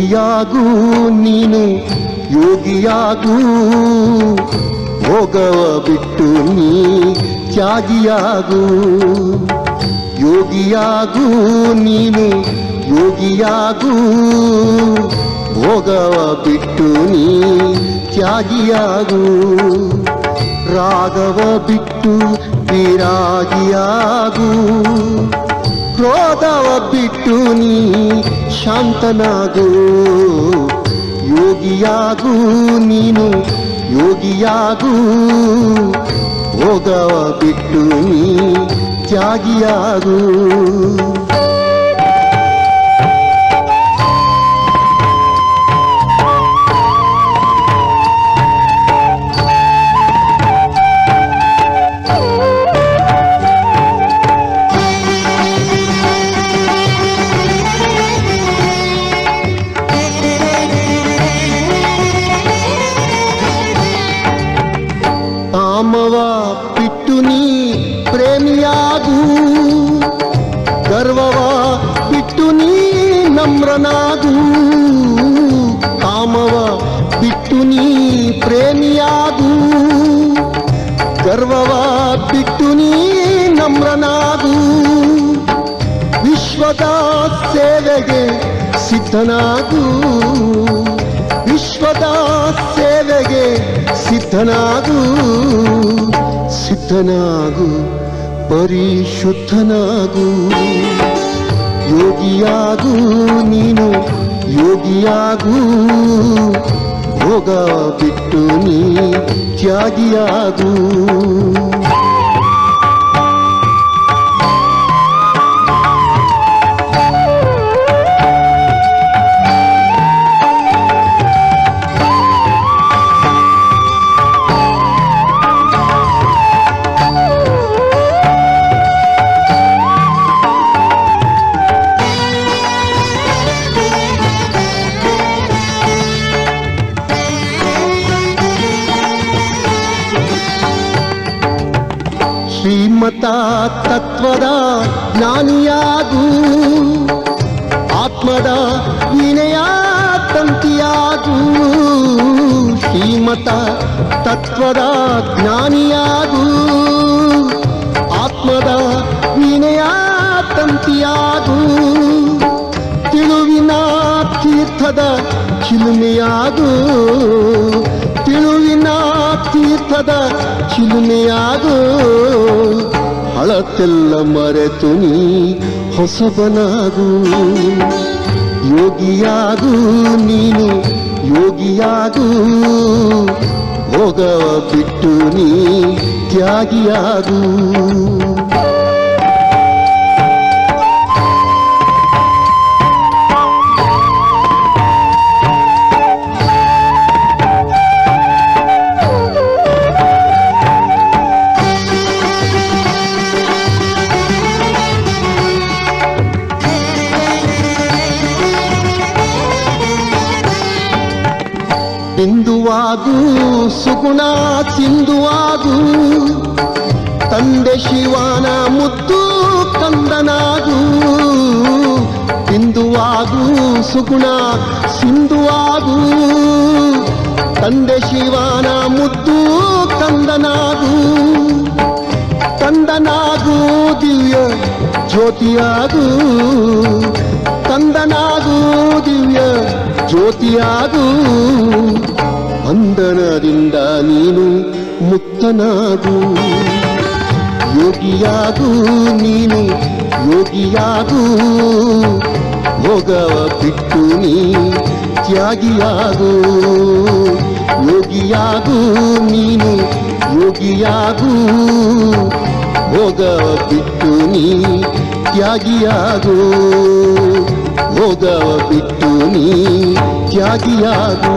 ಯೋಗಿಯಾಗೂ ನೀನು ಯೋಗಿಯಾಗೂ ಭೋಗವ ಬಿಟ್ಟು ನೀ ತ್ಯಾಗಿಯಾಗೂ ಯೋಗಿಯಾಗೂ ನೀನು ಯೋಗಿಯಾಗೂ ಭೋಗವ ಬಿಟ್ಟು ನೀ ತ್ಯಾಗಿಯಾಗೂ ರಾಗವ ಬಿಟ್ಟು ವಿರಾಗಿಯಾಗೂ ಕ್ರೋಧವ ಬಿಟ್ಟು ನೀ ಶಾಂತನಾಗೂ ಯೋಗಿಯಾಗೂ ನೀನು ಯೋಗಿಯಾಗೂ ಭೋಗವ ಬಿಟ್ಟು ನೀ ತ್ಯಾಗಿಯಾಗೂ ಕಾಮವ ಬಿಟ್ಟು ನೀ ಪ್ರೇಮಿಯಾಗೂ ಗರ್ವವ ಬಿಟ್ಟು ನೀ ನಮ್ರನಾಗೂ ಕಾಮವ ಬಿಟ್ಟು ನೀ ಪ್ರೇಮಿಯಾಗೂ ಗರ್ವವ ಬಿಟ್ಟು ನೀ ನಮ್ರನಾಗೂ ವಿಶ್ವದ ಸೇವೆಗೆ ಸಿದ್ಧನಾಗೂ ವಿಶ್ವದ ಸೇವೆಗೆ ಸಿದ್ಧನಾಗೂ ಸಿದ್ಧನಾಗೂ ಪರಿಶುದ್ಧನಾಗೂ ಯೋಗಿಯಾಗೂ ನೀನು ಯೋಗಿಯಾಗೂ ಭೋಗ ಬಿಟ್ಟು ನೀ ತ್ಯಾಗಿಯಾಗೂ ಶ್ರೀಮತ ತತ್ವದ ಜ್ಞಾನಿಯಾಗೂ ಆತ್ಮದ ವಿನಯ ತಂತಿಯಾಗೂ ಶ್ರೀಮತ ತತ್ವದ ಜ್ಞಾನಿಯಾಗೂ ಆತ್ಮದ ವಿನಯ ತಂತಿಯಾಗೂ ತಿಳುವಿನ ತೀರ್ಥದ ಚಿಲುಮೆಯಾಗೂ ತಿಳುವಿನ ತೀರ್ಥದ ಚಿಲುಮೆಯಾಗೂ ಹಳತೆಲ್ಲ ಮರೆತು ನೀ ಹೊಸಬನಾಗೂ ಯೋಗಿಯಾಗೂ ನೀನು ಯೋಗಿಯಾಗೂ ಭೋಗವ ಬಿಟ್ಟು ನೀ ತ್ಯಾಗಿಯಾಗೂ ಬಿಂದುವಾಗೂ ಸುಗುಣ ಸಿಂಧುವಾಗೂ ತಂದೆ ಶಿವನ ಮುದ್ದು ಕಂದನಾಗೂ ಬಿಂದುವಾಗೂ ಸುಗುಣ ಸಿಂಧುವಾಗೂ ತಂದೆ ಶಿವನ ಮುದ್ದು ಕಂದನಾಗೂ ಕಂದನಾಗೂ ದಿವ್ಯ ಜ್ಯೋತಿಯಾಗೂ ಕಂದನಾಗೂ ದಿವ್ಯ ಜ್ಯೋತಿಯಾಗೂ ಬಂಧನದಿಂದ ನೀನು ಮುಕ್ತನಾಗೂ ಯೋಗಿಯಾಗೂ ನೀನು ಯೋಗಿಯಾಗೂ ಭೋಗವ ಬಿಟ್ಟು ನೀ ತ್ಯಾಗಿಯಾಗೂ ಯೋಗಿಯಾಗೂ ನೀನು ಯೋಗಿಯಾಗೂ ಭೋಗವ ಬಿಟ್ಟು ನೀ ತ್ಯಾಗಿಯಾಗೂ ಭೋಗವ ಬಿಟ್ಟು ನೀ ತ್ಯಾಗಿಯಾಗೂ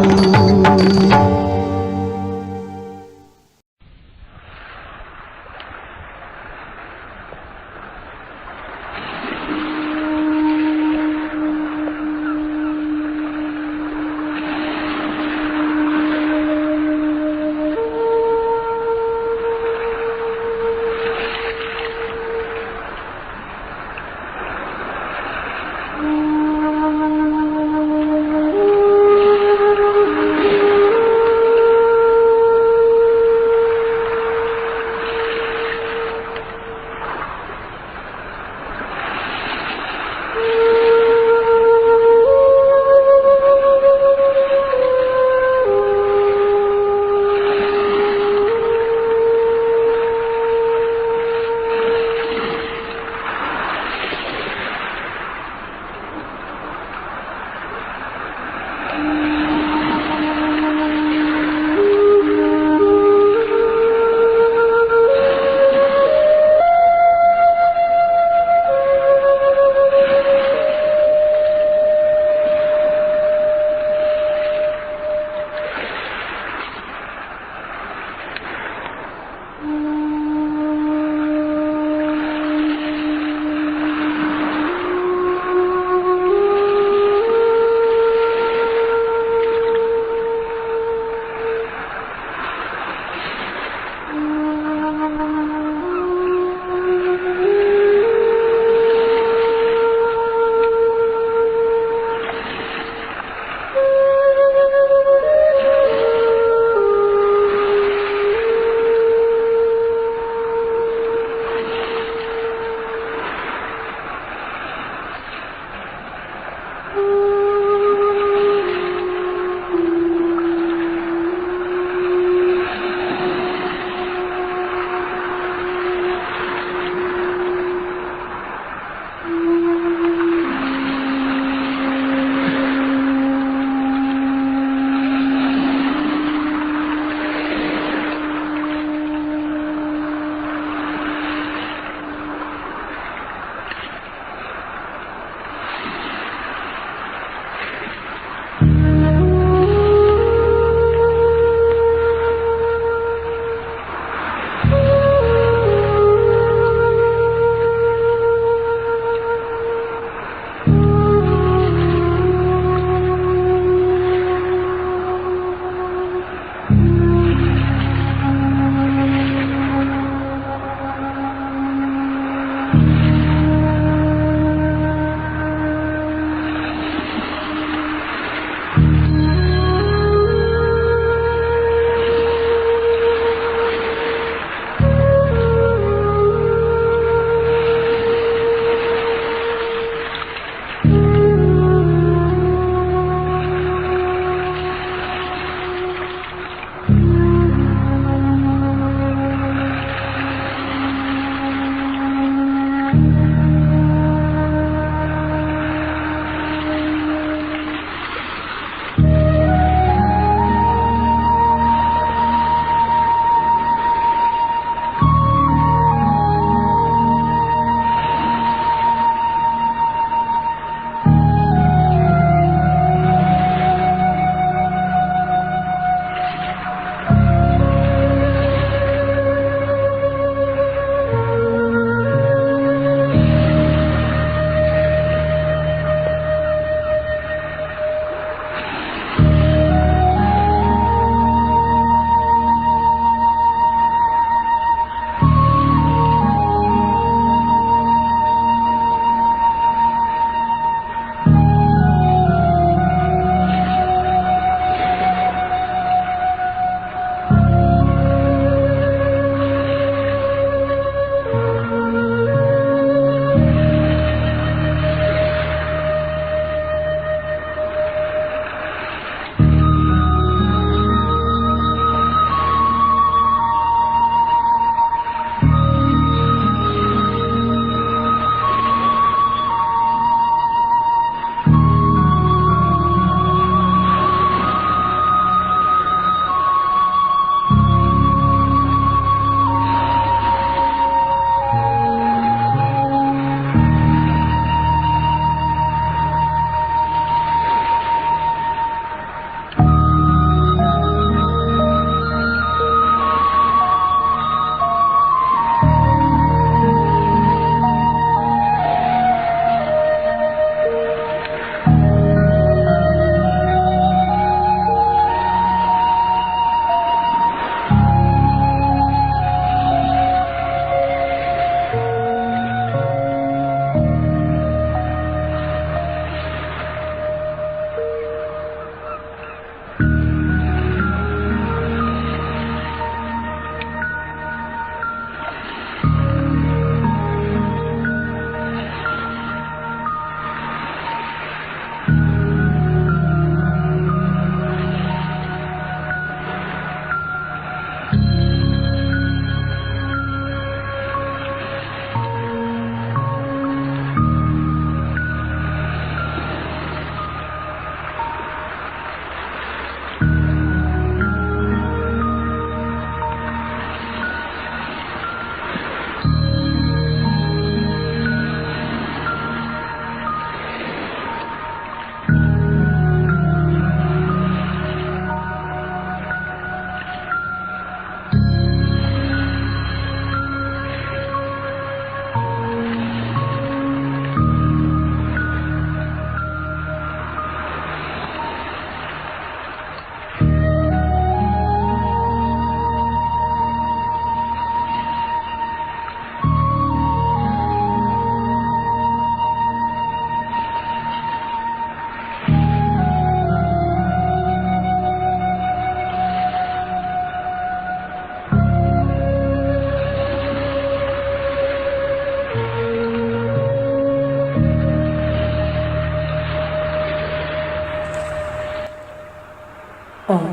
ಓಂ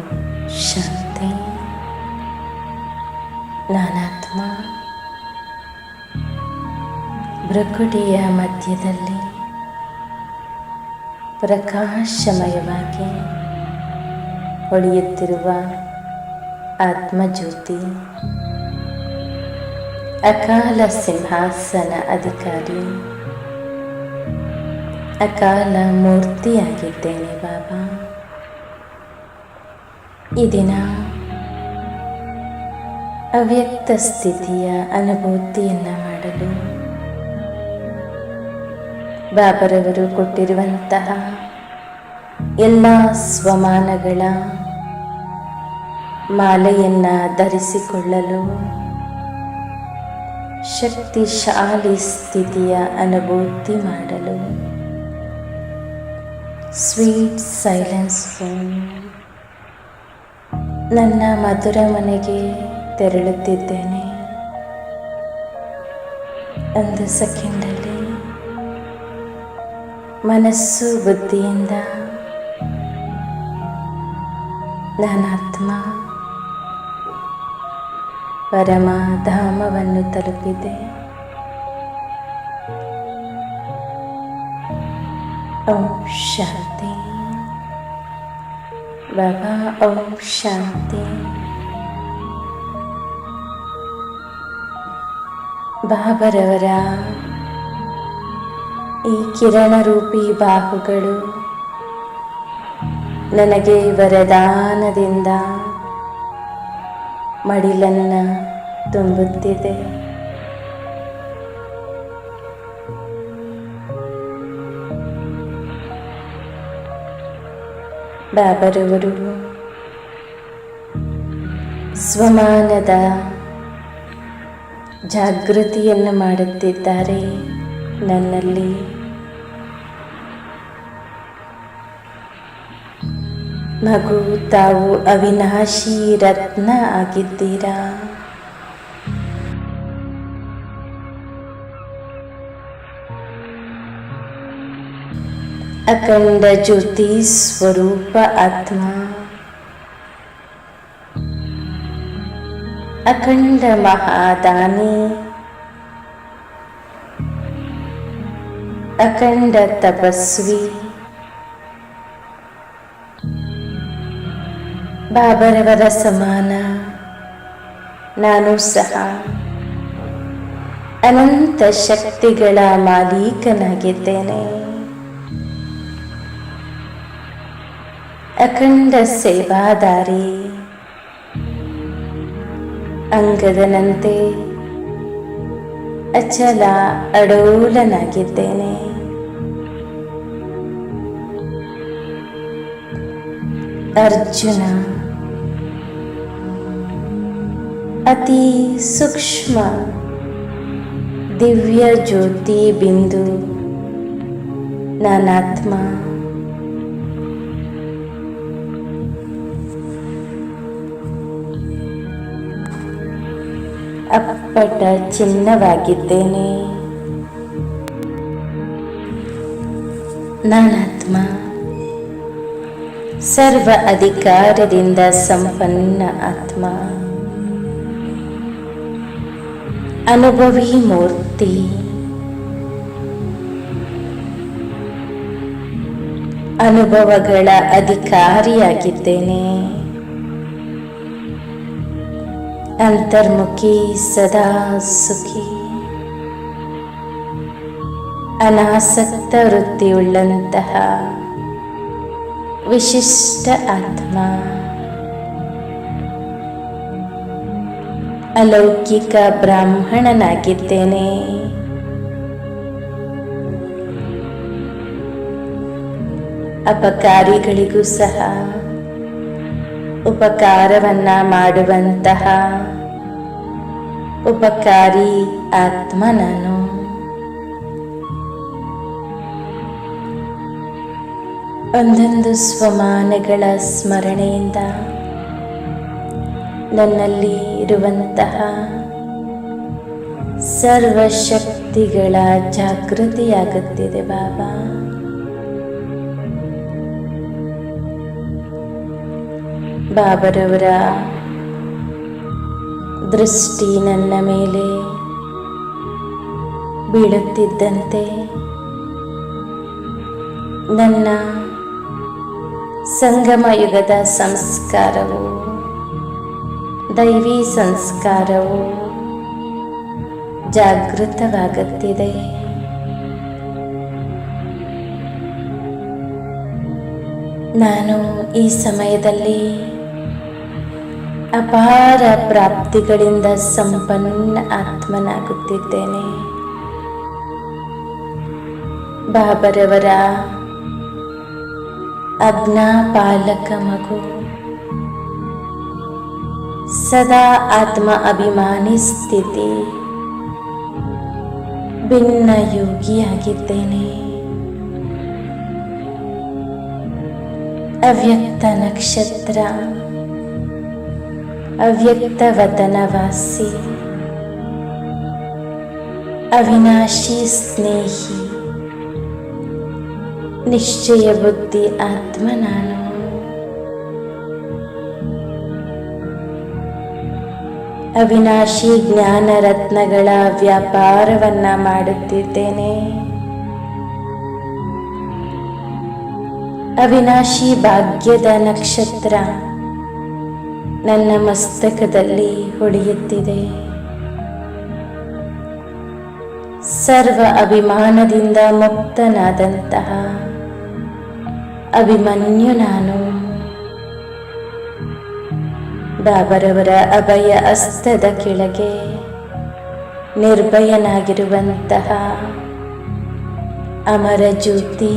ಶಾಂತಿ. ನಾನಾತ್ಮ ಭ್ರಕುಟಿಯ ಮಧ್ಯದಲ್ಲಿ ಪ್ರಕಾಶಮಯವಾಗಿ ಹೊಳೆಯುತ್ತಿರುವ ಆತ್ಮಜ್ಯೋತಿ, ಅಕಾಲ ಸಿಂಹಾಸನ ಅಧಿಕಾರಿ, ಅಕಾಲ ಮೂರ್ತಿಯಾಗಿದ್ದೇನೆ ಬಾಬಾ. ಈ ದಿನ ಅವ್ಯಕ್ತ ಸ್ಥಿತಿಯ ಅನುಭೂತಿಯನ್ನು ಮಾಡಲು ಬಾಬರವರು ಕೊಟ್ಟಿರುವಂತಹ ಎಲ್ಲ ಸ್ವಮಾನಗಳ ಮಾಲೆಯನ್ನು ಧರಿಸಿಕೊಳ್ಳಲು ಶಕ್ತಿಶಾಲಿ ಸ್ಥಿತಿಯ ಅನುಭೂತಿ ಮಾಡಲು ಸ್ವೀಟ್ ಸೈಲೆನ್ಸ್ ರೂಮ್ ನನ್ನ ಮಧುರ ಮನೆಗೆ ತೆರಳುತ್ತಿದ್ದೇನೆ. ಒಂದು ಸೆಕೆಂಡಲ್ಲಿ ಮನಸ್ಸು ಬುದ್ಧಿಯಿಂದ ನಾನಾತ್ಮ ಪರಮಧಾಮವನ್ನು ತಲುಪಿದೆ. ಓಂ ಶಾಂತಿ. ಬಾಬಾ ಓಂ ಶಾಂತಿ. ಬಾಬರವರ ಈ ಕಿರಣರೂಪಿ ಬಾಹುಗಳು ನನಗೆ ವರದಾನದಿಂದ ಮಡಿಲನ್ನು ತುಂಬುತ್ತಿದೆ. ಬಾಬರವರು ಸ್ವಮಾನದ ಜಾಗೃತಿಯನ್ನು ಮಾಡುತ್ತಿದ್ದಾರೆ. ನನ್ನಲ್ಲಿ ಮಗು, ತಾವು ಅವಿನಾಶಿ ರತ್ನ ಆಗಿದ್ದೀರಾ. ಅಖಂಡ ಜ್ಯೋತಿ ಸ್ವರೂಪ ಆತ್ಮ, ಅಖಂಡ ಮಹಾದಾನಿ, ಅಖಂಡ ತಪಸ್ವಿ, ಬಾಬರವರ ಸಮಾನ ನಾನು ಸಹ ಅನಂತ ಶಕ್ತಿಗಳ ಮಾಲೀಕನಾಗಿದ್ದೇನೆ. ಅಖಂಡ ಸೇವಾದಾರಿ, ಅಂಗದನಂತೆ ಅಚಲ ಅಡೋಲನಾಗಿದ್ದೇನೆ. ಅರ್ಜುನ ಅತಿ ಸೂಕ್ಷ್ಮ ದಿವ್ಯ ಜ್ಯೋತಿ ಬಿಂದು ನಾನಾತ್ಮ. ಅಪ್ಪಟ ಚಿನ್ನವಾಗಿದ್ದೇನೆ. ನಾನಾತ್ಮ ಸರ್ವ ಅಧಿಕಾರದಿಂದ ಸಂಪನ್ನ ಆತ್ಮ, ಅನುಭವಿ ಮೂರ್ತಿ. ಅನುಭವಗಳ ಅಧಿಕಾರಿಯಾಗಿದ್ದೇನೆ. ಅಂತರ್ಮುಖಿ, ಸದಾ ಸುಖಿ, ಅನಾಸಕ್ತ ವೃತ್ತಿಯುಳ್ಳಂತಹ ವಿಶಿಷ್ಟ ಆತ್ಮ. ಅಲೌಕಿಕ ಬ್ರಾಹ್ಮಣನಾಗಿದ್ದೇನೆ. ಅಪಕಾರಿಗಳಿಗೂ ಸಹ ಉಪಕಾರವನ್ನ ಮಾಡುವಂತಹ ಉಪಕಾರಿ ಆತ್ಮ ನಾನು. ಒಂದೊಂದು ಸ್ವಮಾನಗಳ ಸ್ಮರಣೆಯಿಂದ ನನ್ನಲ್ಲಿ ಇರುವಂತಹ ಸರ್ವಶಕ್ತಿಗಳ ಜಾಗೃತಿಯಾಗುತ್ತಿದೆ ಬಾಬಾ. ಬಾಬರವರ ದೃಷ್ಟಿ ನನ್ನ ಮೇಲೆ ಬೀಳುತ್ತಿದ್ದಂತೆ ನನ್ನ ಸಂಗಮ ಯುಗದ ಸಂಸ್ಕಾರವು, ದೈವಿ ಸಂಸ್ಕಾರವು ಜಾಗೃತವಾಗುತ್ತಿದೆ. ನಾನು ಈ ಸಮಯದಲ್ಲಿ ಅಪಾರ ಪ್ರಾಪ್ತಿಗಳಿಂದ ಸಂಪನ್ನ ಆತ್ಮನಾಗುತ್ತಿದ್ದೇನೆ. ಬಾಬರವರ ಆಜ್ಞಾಪಾಲಕ ಮಗು, ಸದಾ ಆತ್ಮ ಅಭಿಮಾನಿ ಸ್ಥಿತಿ, ಭಿನ್ನ ಯೋಗಿಯಾಗಿದ್ದೇನೆ. ಅವ್ಯಕ್ತ ನಕ್ಷತ್ರ, ಅವ್ಯಕ್ತ ವತನವಾಸಿ, ಅವಿನಾಶಿ ಸ್ನೇಹಿ, ನಿಶ್ಚಯ ಬುದ್ಧಿ ಆತ್ಮ ನಾನು. ಅವಿನಾಶಿ ಜ್ಞಾನ ರತ್ನಗಳ ವ್ಯಾಪಾರವನ್ನ ಮಾಡುತ್ತಿದ್ದೇನೆ. ಅವಿನಾಶಿ ಭಾಗ್ಯದ ನಕ್ಷತ್ರ ನನ್ನ ಮಸ್ತಕದಲ್ಲಿ ಹೊಳೆಯುತ್ತಿದೆ. ಸರ್ವ ಅಭಿಮಾನದಿಂದ ಮುಕ್ತನಾದಂತಹ ಅಭಿಮನ್ಯು ನಾನು. ಬಾಬರವರ ಅಭಯ ಹಸ್ತದ ಕೆಳಗೆ ನಿರ್ಭಯನಾಗಿರುವಂತಹ ಅಮರ ಜ್ಯೋತಿ,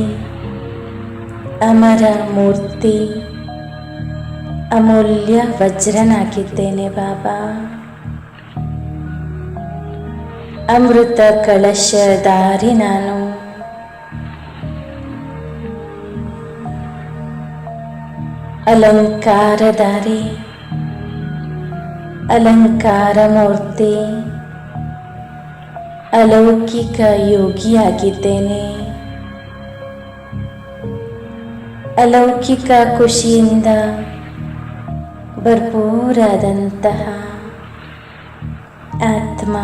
ಅಮರ ಮೂರ್ತಿ, ಅಮೂಲ್ಯ ವಜ್ರನಾಗಿದ್ದೇನೆ ಬಾಬಾ. ಅಮೃತ ಕಳಶಧಾರಿ ನಾನು. ಅಲಂಕಾರಧಾರಿ, ಅಲಂಕಾರ ಮೂರ್ತಿ, ಅಲೌಕಿಕ ಯೋಗಿಯಾಗಿದ್ದೇನೆ. ಅಲೌಕಿಕ ಖುಷಿಯಿಂದ ಭರ್ಪೂರಾದಂತಹ ಆತ್ಮ.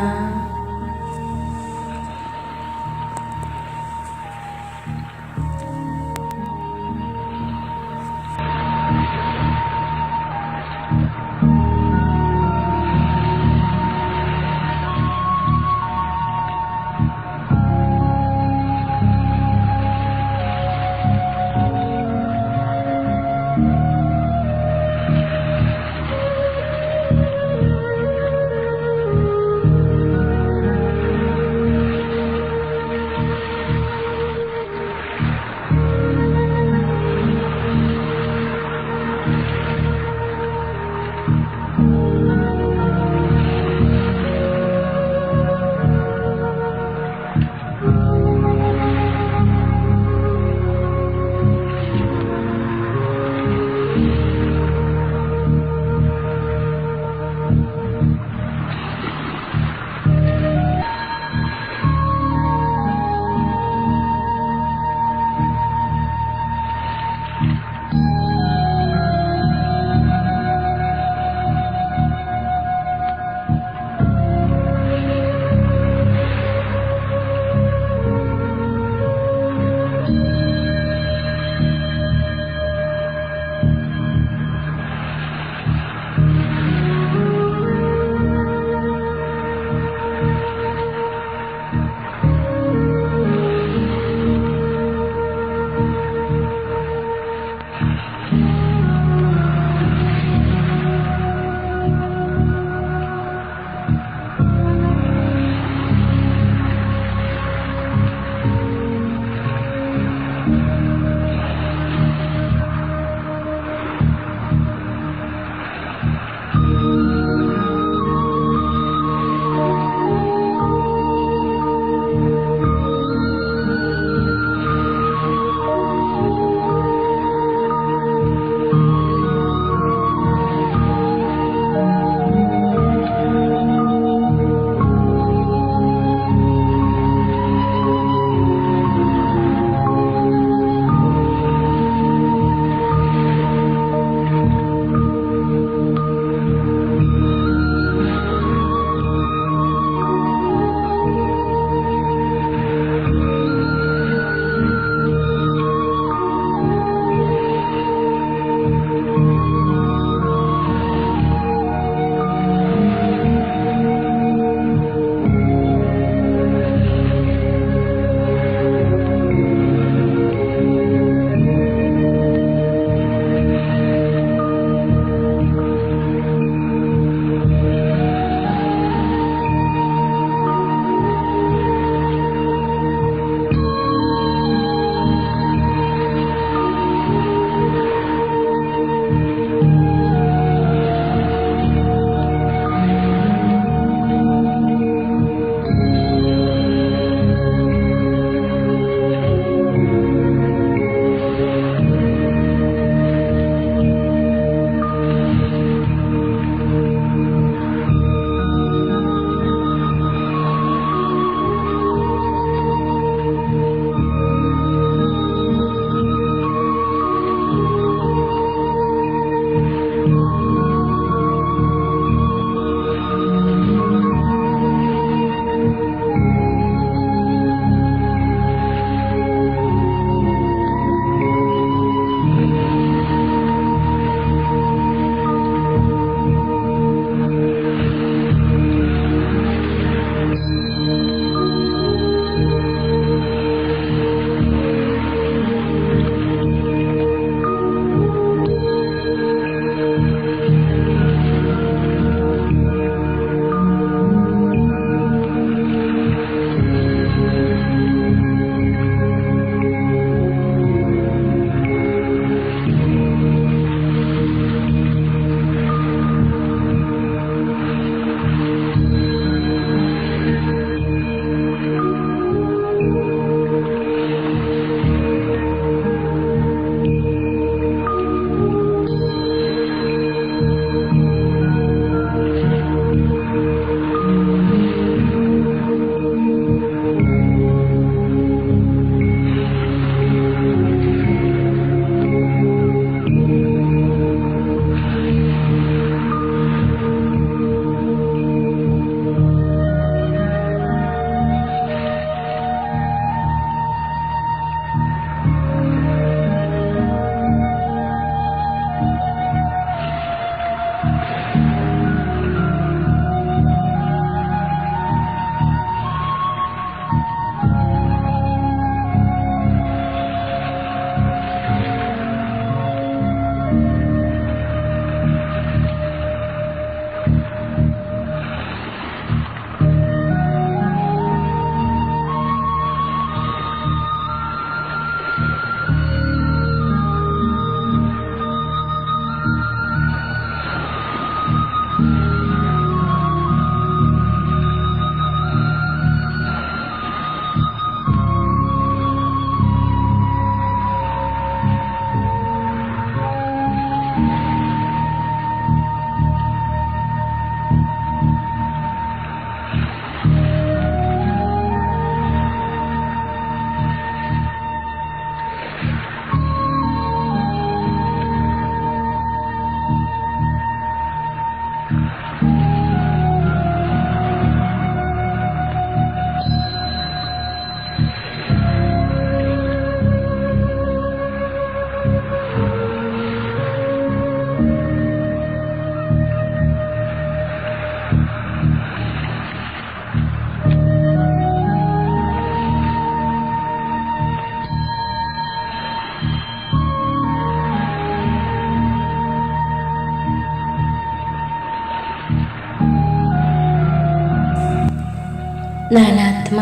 ನಾನಾತ್ಮ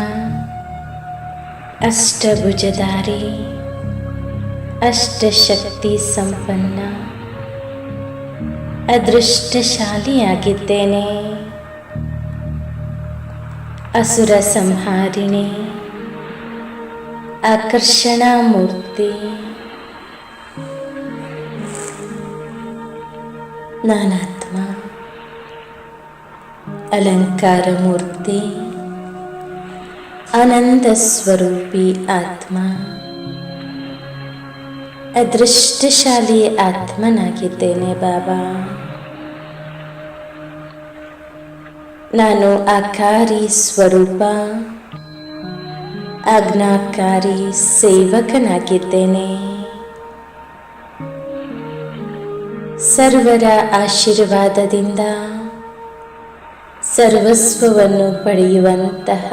ಅಷ್ಟಭುಜಧಾರಿ, ಅಷ್ಟಶಕ್ತಿ ಸಂಪನ್ನ, ಅದೃಷ್ಟಶಾಲಿಯಾಗಿದ್ದೇನೆ. ಅಸುರ ಸಂಹಾರಿಣಿ, ಆಕರ್ಷಣಾ ಮೂರ್ತಿ. ನಾನಾತ್ಮ ಅಲಂಕಾರ ಮೂರ್ತಿ, ಆನಂದ ಸ್ವರೂಪಿ ಆತ್ಮ, ಅದೃಷ್ಟಶಾಲಿ ಆತ್ಮನಾಗಿದ್ದೇನೆ ಬಾಬಾ. ನಾನು ಆಕಾರಿ ಸ್ವರೂಪ, ಆಜ್ಞಾಕಾರಿ ಸೇವಕನಾಗಿದ್ದೇನೆ. ಸರ್ವರ ಆಶೀರ್ವಾದದಿಂದ ಸರ್ವಸ್ವವನ್ನು ಪಡೆಯುವಂತಹ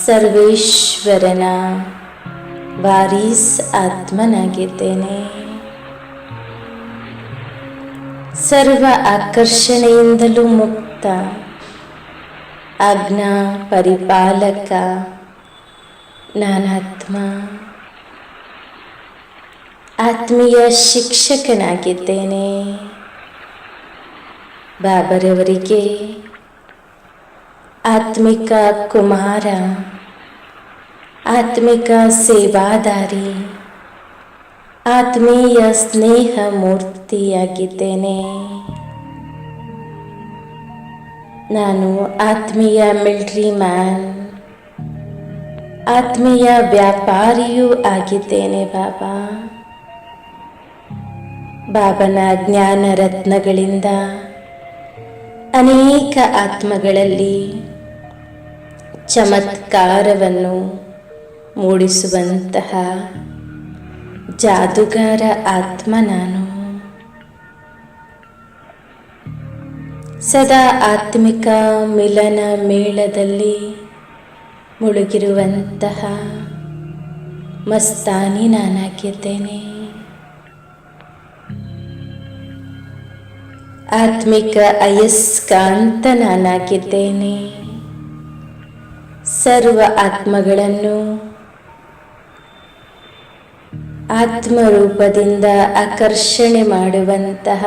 ಸರ್ವೇಶ್ವರನ ವಾರೀಸ್ ಆತ್ಮನಾಗಿದ್ದೇನೆ. ಸರ್ವ ಆಕರ್ಷಣೆಯಿಂದಲೂ ಮುಕ್ತ, ಆಜ್ಞಾ ಪರಿಪಾಲಕ ನಾನಾತ್ಮ, ಆತ್ಮೀಯ ಶಿಕ್ಷಕನಾಗಿದ್ದೇನೆ. ಬಾಬರವರಿಗೆ ಆತ್ಮಿಕ ಕುಮಾರ, ಆತ್ಮಿಕ ಸೇವಾದಾರಿ, ಆತ್ಮೀಯ ಸ್ನೇಹ ಮೂರ್ತಿಯಾಗಿದ್ದೇನೆ. ನಾನು ಆತ್ಮೀಯ ಮಿಲಿಟರಿ ಮ್ಯಾನ್, ಆತ್ಮೀಯ ವ್ಯಾಪಾರಿಯೂ ಆಗಿದ್ದೇನೆ ಬಾಬಾ. ಬಾಬನ ಜ್ಞಾನ ರತ್ನಗಳಿಂದ ಅನೇಕ ಆತ್ಮಗಳಲ್ಲಿ ಚಮತ್ಕಾರವನ್ನು ಮೂಡಿಸುವಂತಹ ಜಾದುಗಾರ ಆತ್ಮ ನಾನು. ಸದಾ ಆತ್ಮಿಕ ಮಿಲನ ಮೇಳದಲ್ಲಿ ಮುಳುಗಿರುವಂತಹ ಮಸ್ತಾನಿ ನಾನಾಗಿದ್ದೇನೆ. ಆತ್ಮಿಕ ಅಯಸ್ಕಾಂತ ನಾನಾಗಿದ್ದೇನೆ. ಸರ್ವ ಆತ್ಮಗಳನ್ನು ಆತ್ಮರೂಪದಿಂದ ಆಕರ್ಷಣೆ ಮಾಡುವಂತಹ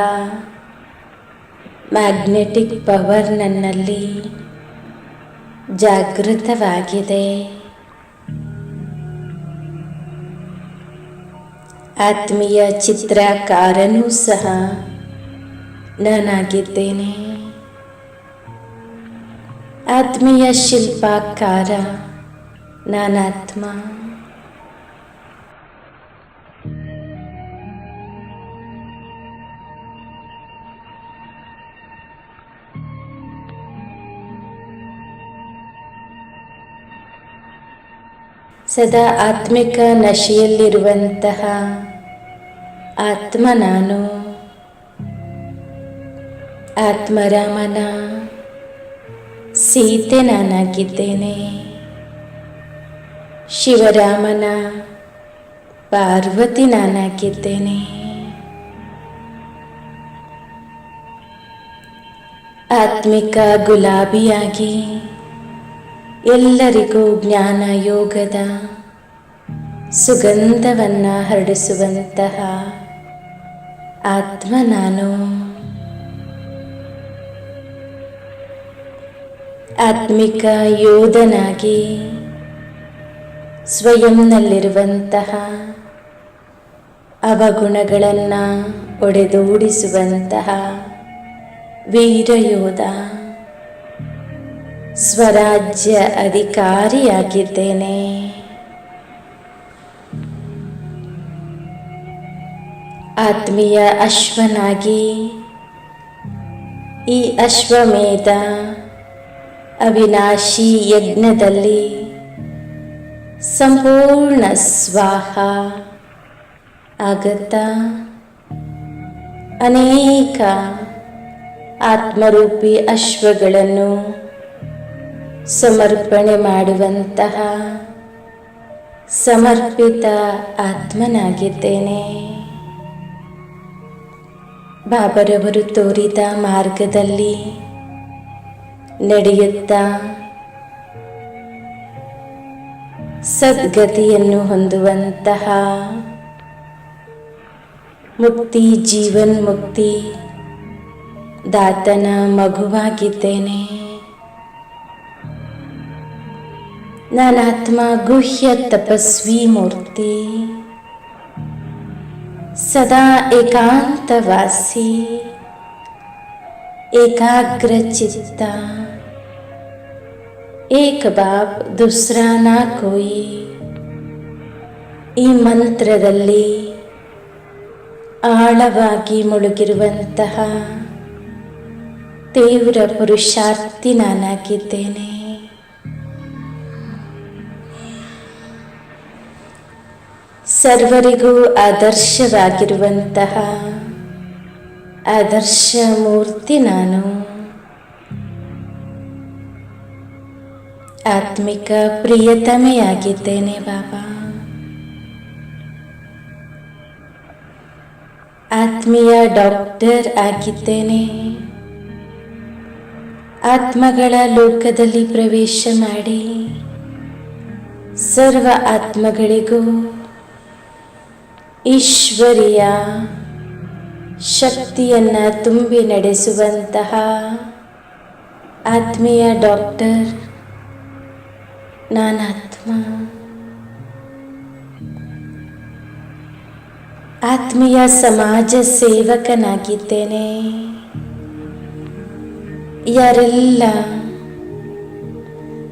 ಮ್ಯಾಗ್ನೆಟಿಕ್ ಪವರ್ ನನ್ನಲ್ಲಿ ಜಾಗೃತವಾಗಿದೆ. ಆತ್ಮೀಯ ಚಿತ್ರಕಾರನೂ ಸಹ ನಾನಾಗಿದ್ದೇನೆ. ಆತ್ಮೀಯ ಶಿಲ್ಪಕಾರ ನಾನಾತ್ಮ. ಸದಾ ಆತ್ಮಿಕ ನಶೆಯಲ್ಲಿರುವಂತಹ ಆತ್ಮ ನಾನು. ಆತ್ಮರಾಮನ ಸೀತೆ ನಾನಾಗಿದ್ದೇನೆ. ಶಿವರಾಮನ ಪಾರ್ವತಿ ನಾನಾಗಿದ್ದೇನೆ. ಆತ್ಮಿಕ ಗುಲಾಬಿಯಾಗಿ ಎಲ್ಲರಿಗೂ ಜ್ಞಾನ ಯೋಗದ ಸುಗಂಧವನ್ನು ಹರಡಿಸುವಂತಹ ಆತ್ಮ ನಾನು. ಆತ್ಮಿಕ ಯೋಧನಾಗಿ ಸ್ವಯಂನಲ್ಲಿರುವಂತಹ ಅವಗುಣಗಳನ್ನು ಒಡೆದೋಡಿಸುವಂತಹ ವೀರಯೋಧ, ಸ್ವರಾಜ್ಯ ಅಧಿಕಾರಿಯಾಗಿದ್ದೇನೆ. ಆತ್ಮೀಯ ಅಶ್ವನಾಗಿ ಈ ಅಶ್ವಮೇಧ ಅವಿನಾಶಿ ಯಜ್ಞದಲ್ಲಿ ಸಂಪೂರ್ಣ ಸ್ವಾಹ ಆಗತ್ತಾ ಅನೇಕ ಆತ್ಮರೂಪಿ ಅಶ್ವಗಳನ್ನು ಸಮರ್ಪಣೆ ಮಾಡುವಂತಹ ಸಮರ್ಪಿತ ಆತ್ಮನಾಗಿದ್ದೇನೆ. ಬಾಬರವರು ತೋರಿದ ಮಾರ್ಗದಲ್ಲಿ ನಡೆಯುತ್ತಾ ಸದ್ಗತಿಯನ್ನು ಹೊಂದುವಂತಹ ಮುಕ್ತಿ ಜೀವನ್ ಮುಕ್ತಿ ದಾತನ ಮಗುವಾಗಿದ್ದೇನೆ. ನಾನಾತ್ಮ ಗುಹ್ಯ ತಪಸ್ವಿ ಮೂರ್ತಿ, ಸದಾ ಏಕಾಂತವಾಸಿ, ಏಕಾಗ್ರ ಚಿತ್ತ, ಏಕ ಬಾಪ್ ದುಸ್ರಾ ನಾ ಕೋಯಿ. ಈ ಮಂತ್ರದಲ್ಲಿ ಆಳವಾಗಿ ಮುಳುಗಿರುವಂತಹ ತೀವ್ರ ಪುರುಷಾರ್ಥಿ ನಾನಾಗಿದ್ದೇನೆ. ಸರ್ವರಿಗೂ ಆದರ್ಶವಾಗಿರುವಂತಹ ಆದರ್ಶ ಮೂರ್ತಿ ನಾನು. ಆತ್ಮಿಕ ಪ್ರಿಯತಮೆಯಾಗಿದ್ದೇನೆ ಬಾಬಾ. ಆತ್ಮೀಯ ಡಾಕ್ಟರ್ ಆಗಿದ್ದೇನೆ. ಆತ್ಮಗಳ ಲೋಕದಲ್ಲಿ ಪ್ರವೇಶ ಮಾಡಿ ಸರ್ವ ಆತ್ಮಗಳಿಗೂ ಈಶ್ವರಿಯ ಶಕ್ತಿಯನ್ನು ತುಂಬಿ ನಡೆಸುವಂತಹ ಆತ್ಮೀಯ ಡಾಕ್ಟರ್ ನಾನಾತ್ಮ. ಆತ್ಮೀಯ ಸಮಾಜ ಸೇವಕನಾಗಿದ್ದೇನೆ. ಯಾರೆಲ್ಲ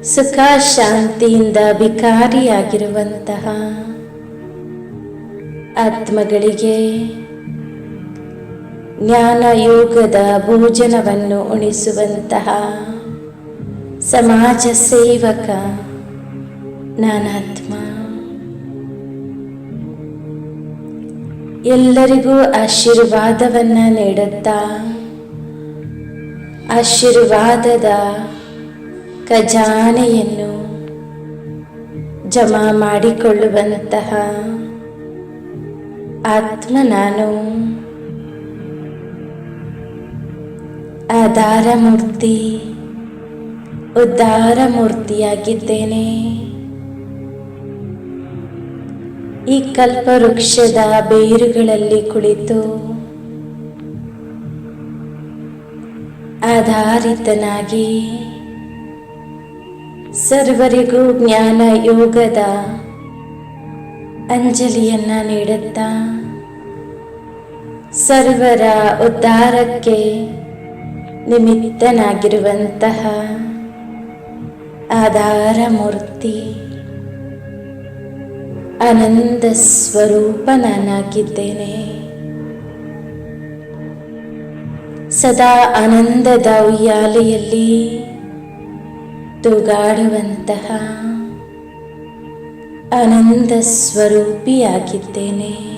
ಸುಖ ಶಾಂತಿಯಿಂದ ಭಿಕಾರಿಯಾಗಿರುವಂತಹ ಆತ್ಮಗಳಿಗೆ ಜ್ಞಾನ ಯೋಗದ ಭೋಜನವನ್ನು ಉಣಿಸುವಂತಹ ಸಮಾಜ ಸೇವಕ ನಾನಾತ್ಮ. ಎಲ್ಲರಿಗೂ ಆಶೀರ್ವಾದವನ್ನು ನೀಡುತ್ತಾ ಆಶೀರ್ವಾದದ ಖಜಾನೆಯನ್ನು ಜಮಾ ಮಾಡಿಕೊಳ್ಳುವಂತಹ ಆತ್ಮ ನಾನು. ಆಧಾರ ಮೂರ್ತಿ, ಉದ್ಧಾರ ಮೂರ್ತಿಯಾಗಿದ್ದೇನೆ. ಈ ಕಲ್ಪವೃಕ್ಷದ ಬೇರುಗಳಲ್ಲಿ ಕುಳಿತು ಆಧಾರಿತನಾಗಿ ಸರ್ವರಿಗೂ ಜ್ಞಾನ ಯೋಗದ ಅಂಜಲಿಯನ್ನ ನೀಡುತ್ತಾ ಸರ್ವರ ಉದ್ಧಾರಕ್ಕೆ ನಿಮಿತ್ತನಾಗಿರುವಂತಹ ಆಧಾರ ಮೂರ್ತಿ, ಆನಂದ ಸ್ವರೂಪ ನಾನಾಗಿದ್ದೇನೆ. ಸದಾ ಆನಂದದ ಉಯ್ಯಾಲೆಯಲ್ಲಿ ತೂಗಾಡುವಂತಹ ಆನಂದ ಸ್ವರೂಪಿಯಾಗಿದ್ದೇನೆ.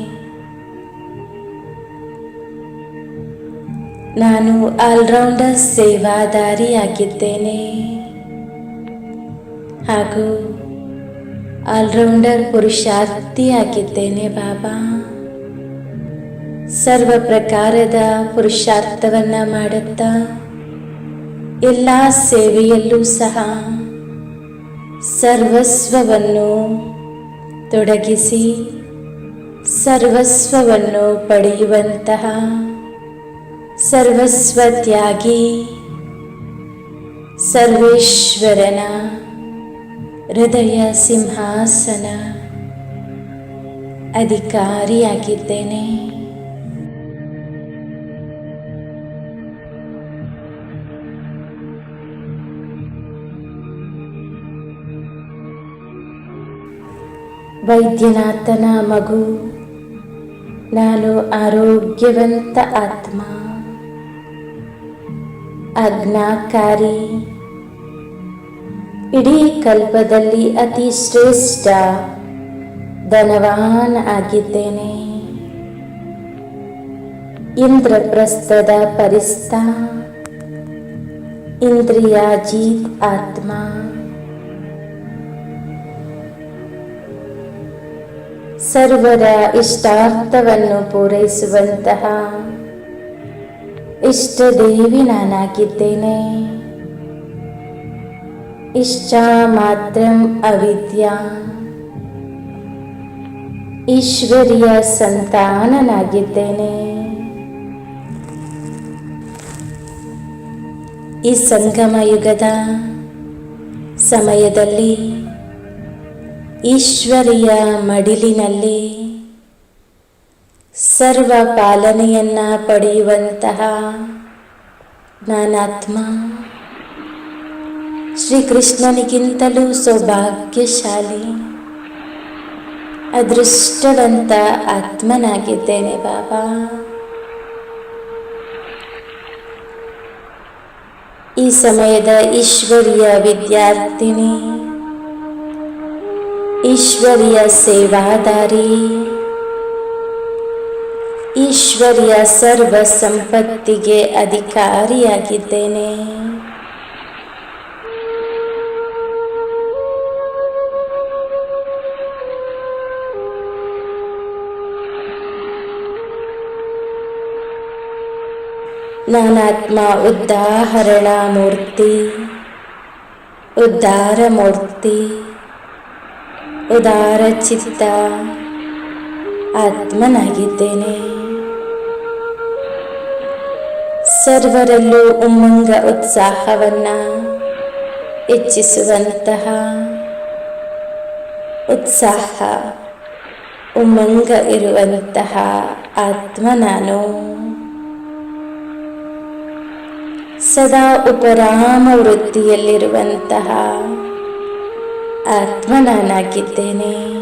ನಾನು ಆಲ್ರೌಂಡರ್ ಸೇವಾದಾರಿಯಾಗಿದ್ದೇನೆ ಹಾಗೂ ಆಲ್ರೌಂಡರ್ ಪುರುಷಾರ್ಥಿಯಾಗಿದ್ದೇನೆ ಬಾಬಾ. ಸರ್ವ ಪ್ರಕಾರದ ಪುರುಷಾರ್ಥವನ್ನು ಮಾಡುತ್ತಾ ಎಲ್ಲ ಸೇವೆಯಲ್ಲೂ ಸಹ ಸರ್ವಸ್ವವನ್ನು ತೊಡಗಿಸಿ ಸರ್ವಸ್ವವನ್ನು ಪಡೆಯುವಂತಹ ಸರ್ವಸ್ವ ತ್ಯಾಗಿ ಸರ್ವೇಶ್ವರನ ಹೃದಯ ಸಿಂಹಾಸನ ಅಧಿಕಾರಿಯಾಗಿದ್ದೇನೆ. ವೈದ್ಯನಾಥನ ಮಗು ನಾನು. ಆರೋಗ್ಯವಂತ ಆತ್ಮ, ಆಜ್ಞಾಕಾರಿ, ಇಡೀ ಕಲ್ಪದಲ್ಲಿ ಅತಿ ಶ್ರೇಷ್ಠ ಧನವಾನ್ ಆಗಿದ್ದೇನೆ. ಇಂದ್ರಪ್ರಸ್ಥದ ಪರಿಸ್ಥ ಇಂದ್ರಿಯಾಜೀತ್ ಆತ್ಮ. ಸರ್ವರ ಇಷ್ಟಾರ್ಥವನ್ನು ಪೂರೈಸುವಂತಹ ಇಷ್ಟದೇವಿ ನಾನಾಗಿದ್ದೇನೆ. ಇಷ್ಟಾ ಮಾತ್ರಂ ಅವಿದ್ಯಾ ಈಶ್ವರಿಯ ಸಂತಾನನಾಗಿದ್ದೇನೆ. ಈ ಸಂಗಮ ಯುಗದ ಸಮಯದಲ್ಲಿ ಈಶ್ವರಿಯ ಮಡಿಲಿನಲ್ಲಿ ಸರ್ವ ಪಾಲನೆಯನ್ನ ಪಡೆಯುವಂತಹ ನಾನಾತ್ಮ ಶ್ರೀಕೃಷ್ಣನಿಗಿಂತಲೂ ಸೌಭಾಗ್ಯಶಾಲಿ ಅದೃಷ್ಟವಂತ ಆತ್ಮನಾಗಿದ್ದೇನೆ ಬಾಬಾ. ಈ ಸಮಯದ ಈಶ್ವರಿಯ ವಿದ್ಯಾರ್ಥಿನಿ, ಈಶ್ವರಿಯ ಸೇವಾದಾರಿ, ಈಶ್ವರಿಯ ಸರ್ವ ಸಂಪತ್ತಿಗೆ ಅಧಿಕಾರಿಯಾಗಿದ್ದೇನೆ. ನಾನಾತ್ಮ ಉದಾಹರಣಾ ಮೂರ್ತಿ, ಉದ್ಧಾರ ಮೂರ್ತಿ, ಉದಾರ ಚಿತ್ತ ಆತ್ಮನಾಗಿದ್ದೇನೆ. ಸರ್ವರಲ್ಲೂ ಉಮ್ಮಂಗ ಉತ್ಸಾಹವನ್ನ ಹೆಚ್ಚಿಸುವಂತಹ ಉತ್ಸಾಹ ಉಮ್ಮಂಗ ಇರುವಂತಹ ಆತ್ಮ ನಾನು. ಸದಾ ಉಪರಾಮ ವೃತ್ತಿಯಲ್ಲಿರುವಂತಹ ಆತ್ಮ ನಾನಾಗಿದ್ದೇನೆ.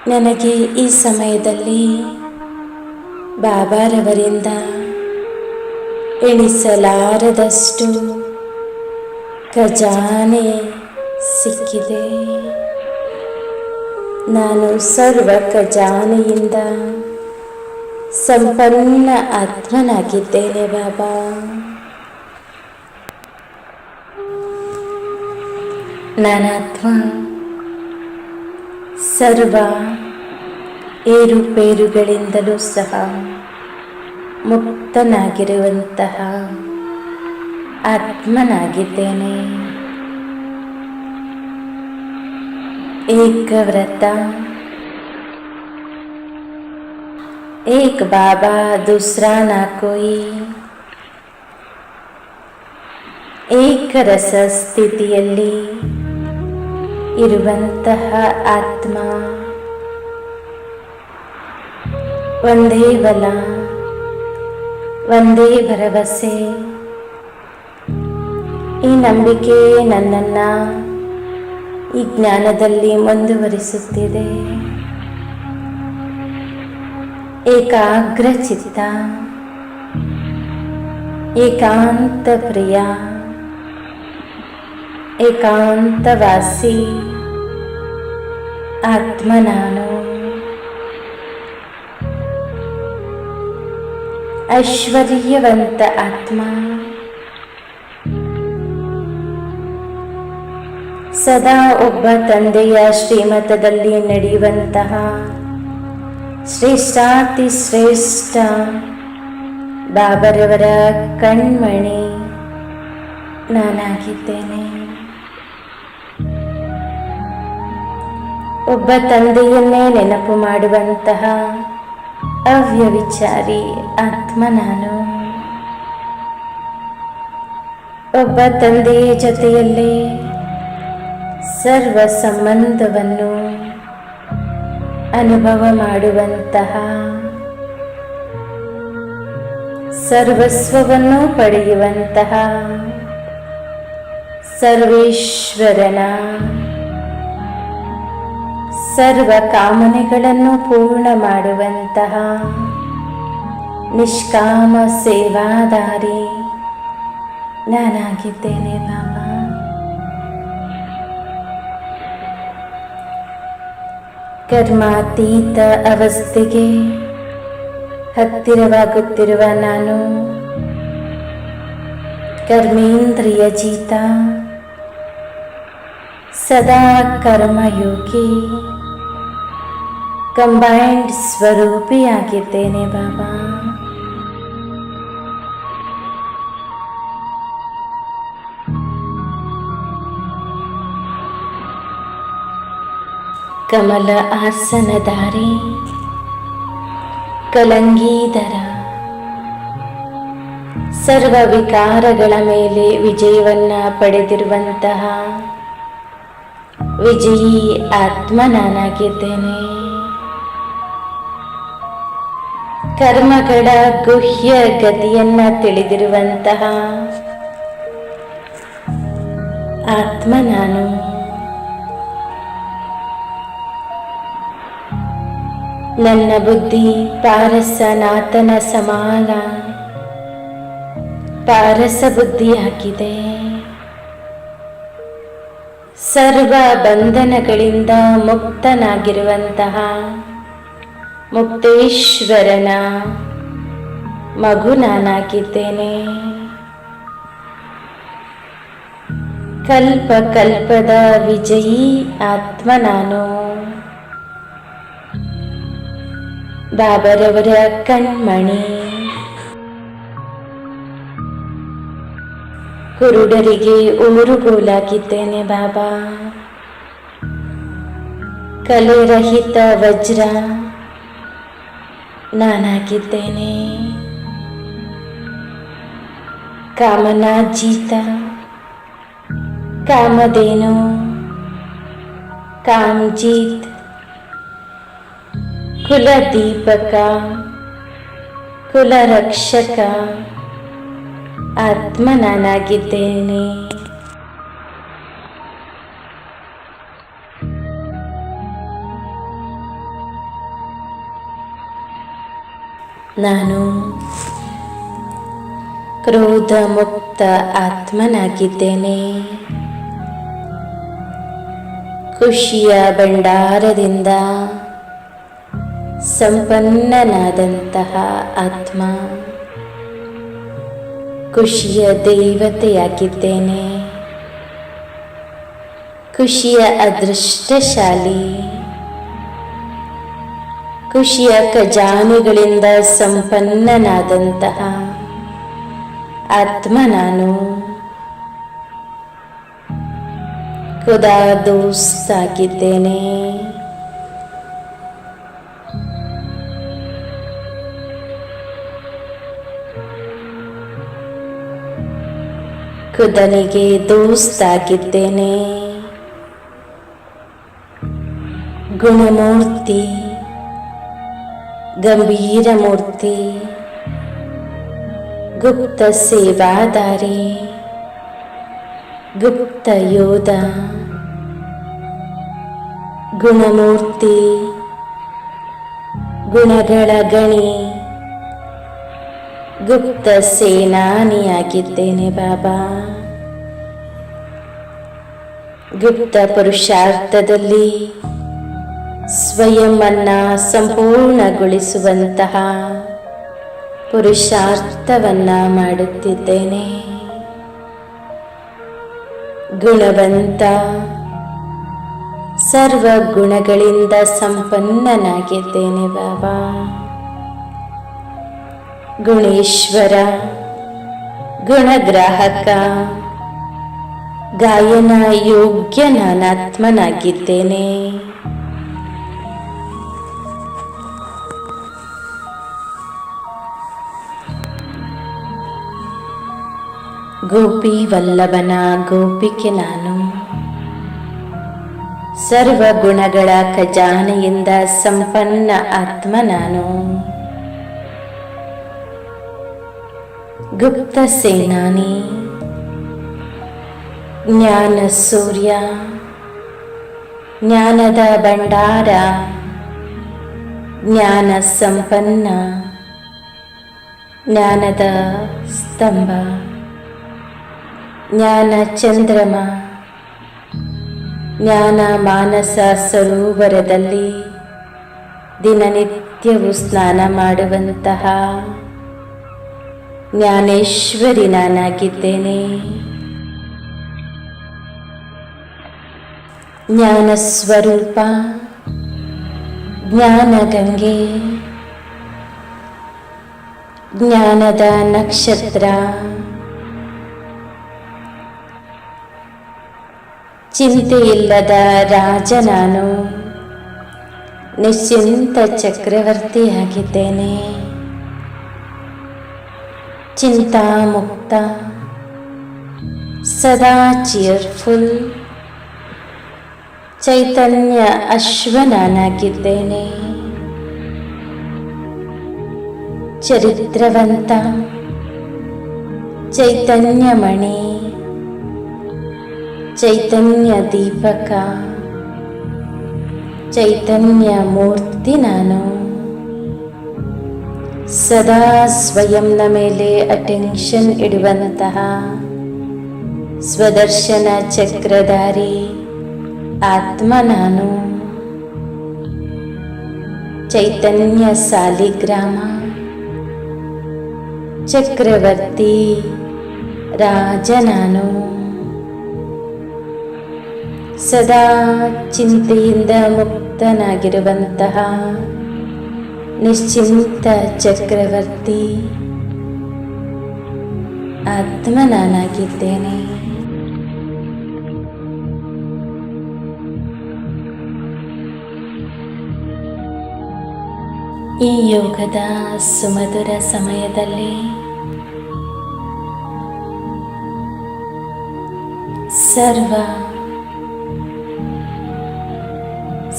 ನನಗೆ ಈ ಸಮಯದಲ್ಲಿ ಬಾಬಾರವರಿಂದ ಎಣಿಸಲಾರದಷ್ಟು ಖಜಾನೆ ಸಿಕ್ಕಿದೆ. ನಾನು ಸರ್ವ ಖಜಾನೆಯಿಂದ ಸಂಪನ್ನ ಆತ್ಮನಾಗಿದ್ದೇನೆ ಬಾಬಾ. ನಾನಾತ್ಮ ಸರ್ವ ಏರುಪೇರುಗಳಿಂದಲೂ ಸಹ ಮುಕ್ತನಾಗಿರುವಂತಹ ಆತ್ಮನಾಗಿದ್ದೇನೆ. ಏಕವ್ರತ, एक बाबा दूसरा ना कोई, ಏಕ ರಸ ಸ್ಥಿತಿಯಲ್ಲಿ ಇರುವಂತಹ ಆತ್ಮ, ಒಂದೇ ಬಲ, ಒಂದೇ ಭರವಸೆ. ಈ ನಂಬಿಕೆ ನನ್ನನ್ನು ಈ ಜ್ಞಾನದಲ್ಲಿ ಮುಂದುವರಿಸುತ್ತಿದೆ. ಏಕಾಗ್ರ ಚಿತ್ತ, ಏಕಾಂತ ಪ್ರಿಯ, ಏಕಾಂತವಾಸಿ ಆತ್ಮ ನಾನು. ಐಶ್ವರ್ಯವಂತ ಆತ್ಮ, ಸದಾ ಒಬ್ಬ ತಂದೆಯ ಶ್ರೀಮತದಲ್ಲಿ ನಡೆಯುವಂತಹ ಶ್ರೇಷ್ಠಾತಿ ಶ್ರೇಷ್ಠ ಬಾಬರವರ ಕಣ್ಮಣಿ ನಾನಾಗಿದ್ದೇನೆ. ಒಬ್ಬ ತಂದೆಯನ್ನೇ ನೆನಪು ಮಾಡುವಂತಹ ಅವ್ಯವಿಚಾರಿ ಆತ್ಮ ನಾನು. ಒಬ್ಬ ತಂದೆಯ ಜೊತೆಯಲ್ಲೇ ಸರ್ವ ಸಂಬಂಧವನ್ನು ಅನುಭವ ಮಾಡುವಂತಹ, ಸರ್ವಸ್ವವನ್ನು ಪಡೆಯುವಂತಹ ಸರ್ವೇಶ್ವರನ ಸರ್ವ ಕಾಮನೆಗಳನ್ನು ಪೂರ್ಣ ಮಾಡುವಂತಹ ನಿಷ್ಕಾಮ ಸೇವಾದಾರಿ ನಾನಾಗಿದ್ದೇನೆ ಬಾಬಾ. ಕರ್ಮಾತೀತ ಅವಸ್ಥೆಗೆ ಹತ್ತಿರವಾಗುತ್ತಿರುವ ನಾನು ಕರ್ಮೇಂದ್ರಿಯ ಜೀತ, ಸದಾ ಕರ್ಮಯೋಗಿ, ಕಂಬೈನ್ಡ್ ಸ್ವರೂಪಿಯಾಗಿದ್ದೇನೆ ಬಾಬಾ. ಕಮಲ ಆಸನಧಾರಿ, ಕಲಂಗೀಧರ, ಸರ್ವ ವಿಕಾರಗಳ ಮೇಲೆ ವಿಜಯವನ್ನ ಪಡೆದಿರುವಂತಹ ವಿಜಯೀ ಆತ್ಮ ನಾನಾಗಿದ್ದೇನೆ. ಕರ್ಮಗಳ ಗುಹ್ಯ ಗತಿಯನ್ನ ತಿಳಿದಿರುವಂತಹ ಆತ್ಮ ನಾನು. ನನ್ನ ಬುದ್ಧಿ ಪಾರಸನಾಥನ ಸಮಾನ ಪಾರಸ ಬುದ್ಧಿಯಾಗಿದೆ. ಸರ್ವ ಬಂಧನಗಳಿಂದ ಮುಕ್ತನಾಗಿರುವಂತಹ ಮುಕ್ತೇಶ್ವರನ ಮಗು ನಾನಾಗಿದ್ದೇನೆ. ಕಲ್ಪ ಕಲ್ಪದ ವಿಜಯೀ ಆತ್ಮ ನಾನು. ಬಾಬರವರ ಕಣ್ಮಣಿ, ಕುರುಡರಿಗೆ ಊರುಗೋಲಾಗಿದ್ದೇನೆ ಬಾಬಾ. ಕಲೆರಹಿತ ವಜ್ರ ನಾನಾಗಿದ್ದೇನೆ. ಕಾಮನಾಜೀತ, ಕಾಮಧೇನು, ಕಾಮಜೀತ್, ಕುಲದೀಪಕ, ಕುಲರಕ್ಷಕ ಆತ್ಮ ನಾನಾಗಿದ್ದೇನೆ. ನಾನು ಕ್ರೋಧ ಮುಕ್ತ ಆತ್ಮನಾಗಿದ್ದೇನೆ. ಖುಷಿಯ ಭಂಡಾರದಿಂದ ಸಂಪನ್ನನಾದಂತಹ ಆತ್ಮ. ಖುಷಿಯ ದೇವತೆಯಾಗಿದ್ದೇನೆ. ಖುಷಿಯ ಅದೃಷ್ಟಶಾಲಿ. ಖುಷಿಯ ಖಜಾನೆಗಳಿಂದ ಸಂಪನ್ನನಾದಂತಹ ಆತ್ಮ ನಾನು. ಖುದಾ ದೋಸ್ತ್ ಆಗಿದ್ದೇನೆ. ಖುದನಿಗೆ ದೋಸ್ತ್ ಆಗಿದ್ದೇನೆ. ಗುಣಮೂರ್ತಿ, ಗಂಭೀರ ಮೂರ್ತಿ, ಗುಪ್ತ ಸೇವಾದಾರಿ, ಗುಪ್ತ ಯೋಧ, ಗುಣಮೂರ್ತಿ, ಗುಣಗಳ ಗಣಿ, ಗುಪ್ತ ಸೇನಾನಿಯಾಗಿದ್ದೇನೆ ಬಾಬಾ. ಗುಪ್ತ ಪುರುಷಾರ್ಥದಲ್ಲಿ ಸ್ವಯಂ ಅನ್ನ ಸಂಪೂರ್ಣಗೊಳಿಸುವಂತಹ ಪುರುಷಾರ್ಥವನ್ನ ಮಾಡುತ್ತಿದ್ದೇನೆ. ಗುಣವಂತ, ಸರ್ವ ಗುಣಗಳಿಂದ ಸಂಪನ್ನನಾಗಿದ್ದೇನೆ ಬಾಬಾ. ಗುಣೇಶ್ವರ, ಗುಣಗ್ರಾಹಕ, ಗಾಯನ ಯೋಗ್ಯ ನಾನಾತ್ಮನಾಗಿದ್ದೇನೆ. ಗೋಪಿ ವಲ್ಲಭನ ಗೋಪಿಕೆ ನಾನು. ಸರ್ವ ಗುಣಗಳ ಖಜಾನೆಯಿಂದ ಸಂಪನ್ನ ಆತ್ಮ ನಾನು. ಗುಪ್ತ ಸೇನಾನಿ, ಜ್ಞಾನ ಸೂರ್ಯ, ಜ್ಞಾನದ ಭಂಡಾರ, ಜ್ಞಾನ ಸಂಪನ್ನ, ಜ್ಞಾನದ ಸ್ತಂಭ, ಜ್ಞಾನ ಚಂದ್ರಮ, ಜ್ಞಾನ ಮಾನಸ ಸರೋವರದಲ್ಲಿ ದಿನನಿತ್ಯವೂ ಸ್ನಾನ ಮಾಡುವಂತಹ ಜ್ಞಾನೇಶ್ವರಿ ನಾನಾಗಿದ್ದೇನೆ. ಜ್ಞಾನ ಸ್ವರೂಪ, ಜ್ಞಾನ ಗಂಗೆ, ಜ್ಞಾನದ ನಕ್ಷತ್ರ, ಚಿಂತೆಯಿಲ್ಲದ ರಾಜ ನಾನು. ನಿಶ್ಚಿಂತ ಚಕ್ರವರ್ತಿಯಾಗಿದ್ದೇನೆ. ಚಿಂತಾಮುಕ್ತ, ಸದಾ ಚಿಯರ್ಫುಲ್, ಚೈತನ್ಯ ಅಶ್ವನಾಗಿದ್ದೇನೆ. ಚರಿತ್ರವಂತ, ಚೈತನ್ಯಮಣಿ, ಚೈತನ್ಯ ದೀಪಕ, ಚೈತನ್ಯ ಮೂರ್ತಿ ನಾನು. ಸದಾ ಸ್ವಯಂನ ಮೇಲೆ ಅಟೆನ್ಷನ್ ಇಡುವಂತಹ ಸ್ವದರ್ಶನ ಚಕ್ರಧಾರಿ ಆತ್ಮ ನಾನು. ಚೈತನ್ಯ ಸಾಲಿಗ್ರಾಮ, ಚಕ್ರವರ್ತಿ ರಾಜ ನಾನು. ಸದಾ ಚಿಂತೆಯಿಂದ ಮುಕ್ತನಾಗಿರುವಂತಹ ನಿಶ್ಚಿಂತ ಚಕ್ರವರ್ತಿ ಆತ್ಮ ನಾನಾಗಿದ್ದೇನೆ. ಈ ಯೋಗದ ಸುಮಧುರ ಸಮಯದಲ್ಲಿ ಸರ್ವ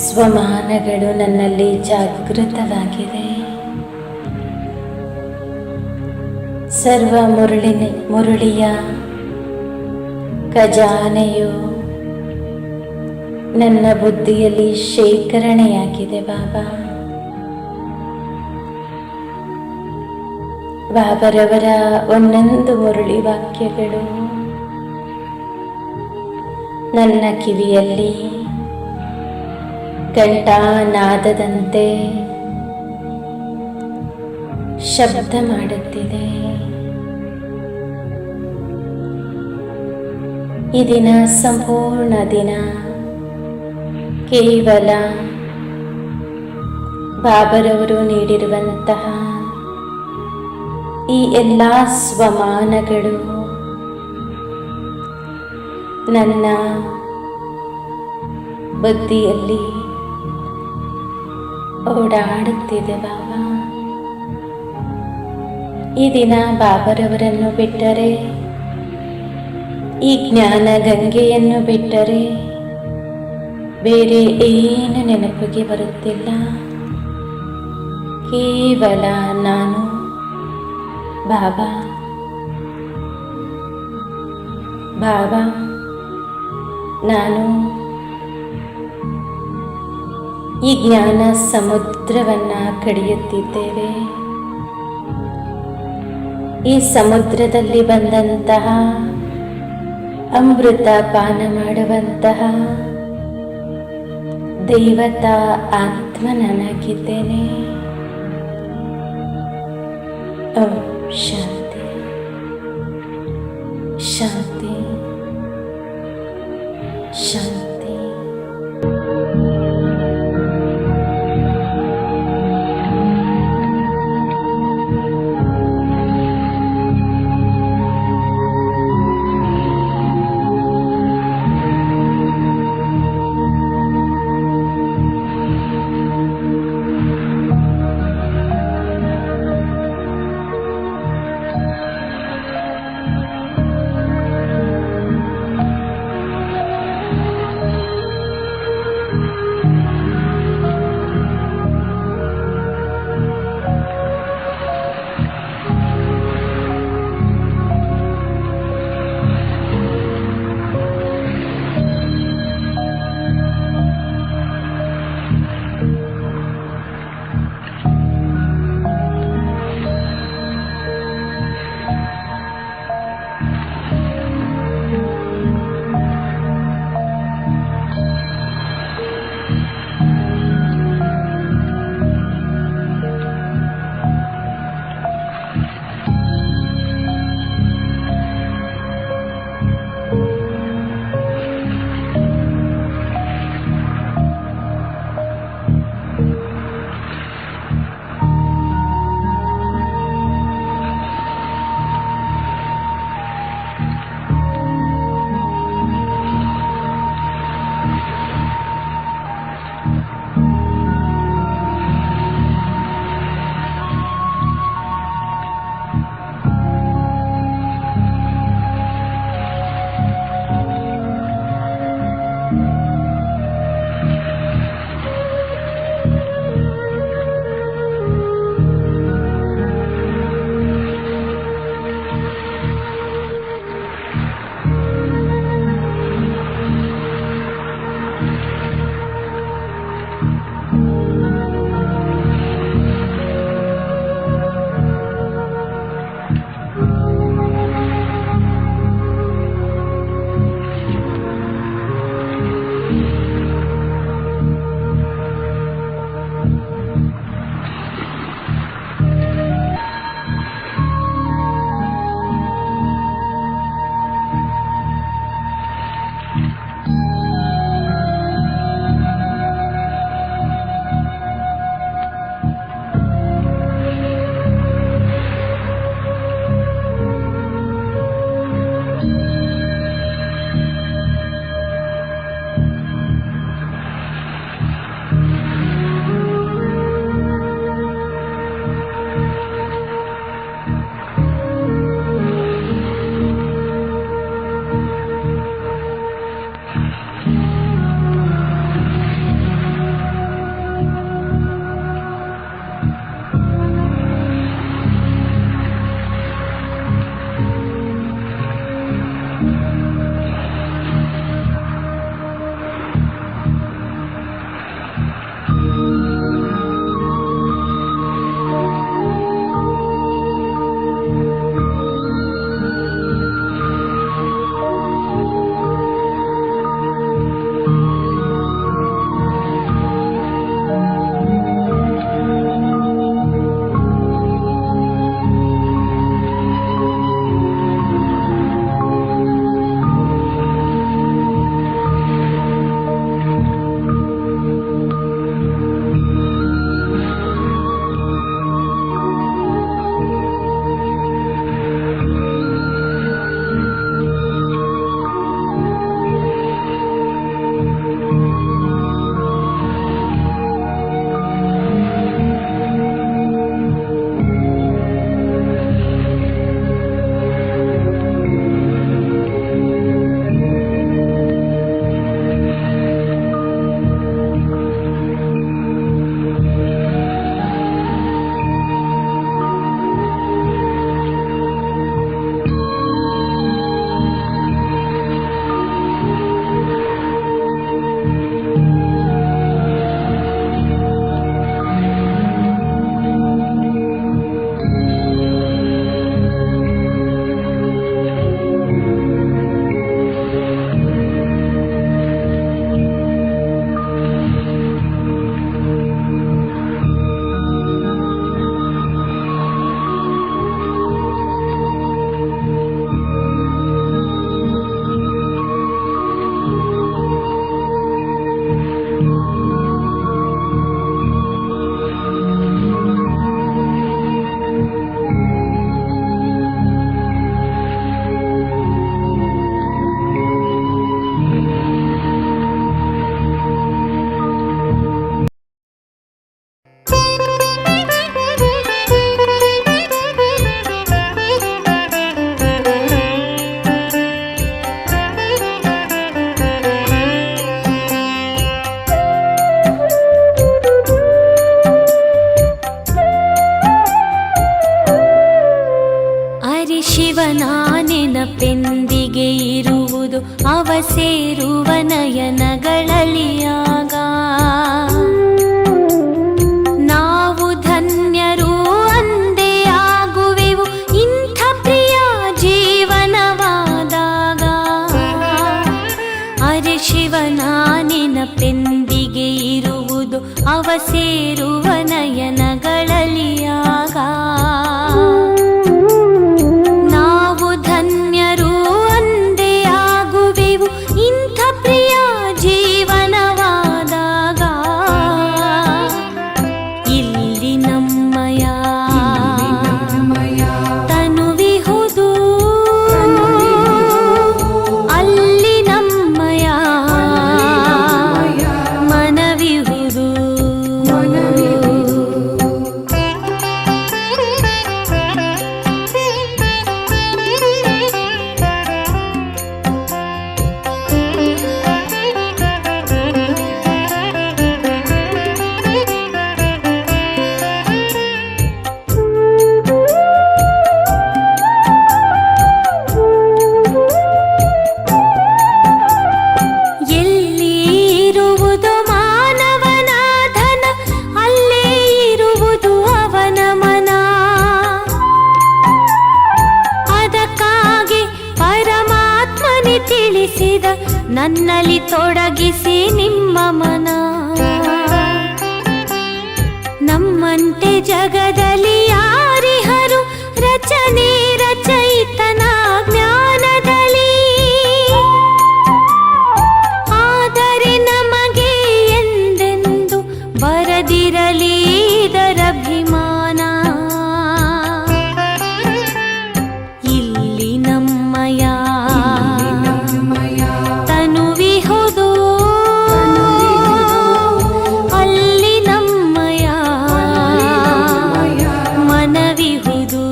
ಸ್ವಮಾನಗಳು ನನ್ನಲ್ಲಿ ಜಾಗೃತವಾಗಿದೆ. ಸರ್ವ ಮುರುಳಿಯ ಖಜಾನೆಯು ನನ್ನ ಬುದ್ಧಿಯಲ್ಲಿ ಶೇಖರಣೆಯಾಗಿದೆ. ಬಾಬರವರ ಒಂದೊಂದು ಮುರುಳಿ ವಾಕ್ಯಗಳು ನನ್ನ ಕಿವಿಯಲ್ಲಿ ಘಂಟಾನಾದದಂತೆ ಶಬ್ದ ಮಾಡುತ್ತಿದೆ. ಈ ದಿನ ಸಂಪೂರ್ಣ ದಿನ ಕೇವಲ ಬಾಬರವರು ನೀಡಿರುವಂತಹ ಈ ಎಲ್ಲ ಸ್ವಮಾನಗಳು ನನ್ನ ಬುದ್ಧಿಯಲ್ಲಿ ಓಡಾಡುತ್ತಿದೆ. ಈ ದಿನ ಬಾಬರವರನ್ನು ಬಿಟ್ಟರೆ, ಈ ಜ್ಞಾನ ಗಂಗೆಯನ್ನು ಬಿಟ್ಟರೆ ಬೇರೆ ಏನು ನೆನಪಿಗೆ ಬರುತ್ತಿಲ್ಲ. ಕೇವಲ ನಾನು ಬಾಬಾ ನಾನು ಈ ಜ್ಞಾನ ಸಮುದ್ರವನ್ನು ಕಡಿಯುತ್ತಿದ್ದೇವೆ. ಈ ಸಮುದ್ರದಲ್ಲಿ ಬಂದಂತಹ ಅಮೃತ ಪಾನ ಮಾಡುವಂತಹ ದೈವತಾ ಆತ್ಮ ನಾನಾಗಿದ್ದೇನೆ. ಓಂ ಶಾಂತಿ ಶಾಂತಿ ಶಾಂತಿ. ನೆನಪೆಂದಿಗೆ ಇರುವುದು ಅವ ಸೇರುವ ನಯನಗಳಲಿಯಾಗ. ನಾವು ಧನ್ಯರು ಅಂದೇ ಆಗುವೆವು ಇಂಥ ಪ್ರಿಯ ಜೀವನವಾದಾಗ. ಇಲ್ಲಿ ನಮ್ಮಯ ತನುವಿಹುದು, ಅಲ್ಲಿ ನಮ್ಮಯ ಮನವಿಹುದು. ಎಲ್ಲಿ ಇರುವುದು ಮಾನವನ ಧನ, ಅಲ್ಲೇ ಇರುವುದು ಅವನ ಮನ. ಅದಕ್ಕಾಗಿ ಪರಮಾತ್ಮನೇ ತಿಳಿಸಿದ, ನನ್ನಲ್ಲಿ ತೊಡಗಿಸಿ ನಿಮ್ಮ ಮನ. ನಮ್ಮಂತೆ ಜಗದಲ್ಲಿ ಯಾರಿಹರು, ರಚನೆ ರಚಯಿತನ ಜ್ಞಾನದಲ್ಲಿ. ಆದರೆ ನಮಗೆ ಎಂದೆಂದು ಬರದಿರಲಿ ಇದರಭಿಮಾನ. ಇಲ್ಲಿ ನಮ್ಮಯ ತನುವಿಹುದು, ಅಲ್ಲಿ ನಮ್ಮಯ ಮನವಿಹುದು.